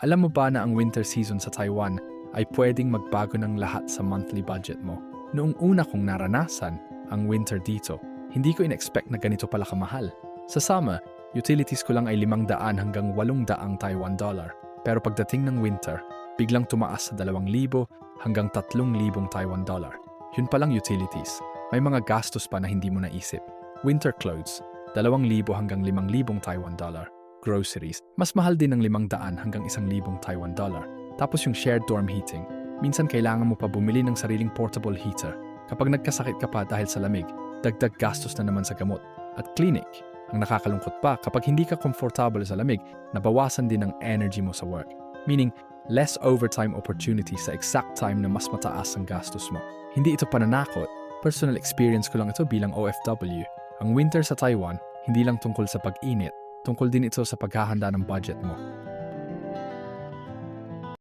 Alam mo ba na ang winter season sa Taiwan ay pwedeng magbago ng lahat sa monthly budget mo? Noong una kong naranasan ang winter dito, hindi ko in-expect na ganito pala kamahal. Sa summer, utilities ko lang ay 500 hanggang 800 Taiwan dollar. Pero pagdating ng winter, biglang tumaas sa 2,000 hanggang 3,000 Taiwan dollar. Yun palang utilities. May mga gastos pa na hindi mo naisip. Winter clothes, 2,000 hanggang 5,000 Taiwan dollar. Groceries, mas mahal din ng 500 hanggang 1,000 Taiwan dollar. Tapos yung shared dorm heating, minsan kailangan mo pa bumili ng sariling portable heater. Kapag nagkasakit ka pa dahil sa lamig, dagdag gastos na naman sa gamot. At clinic, ang nakakalungkot pa, kapag hindi ka comfortable sa lamig, nabawasan din ang energy mo sa work. Meaning, less overtime opportunities sa exact time na mas mataas ang gastos mo. Hindi ito pananakot. Personal experience ko lang ito bilang OFW. Ang winter sa Taiwan, hindi lang tungkol sa pag-init, tungkol din ito sa paghahanda ng budget mo.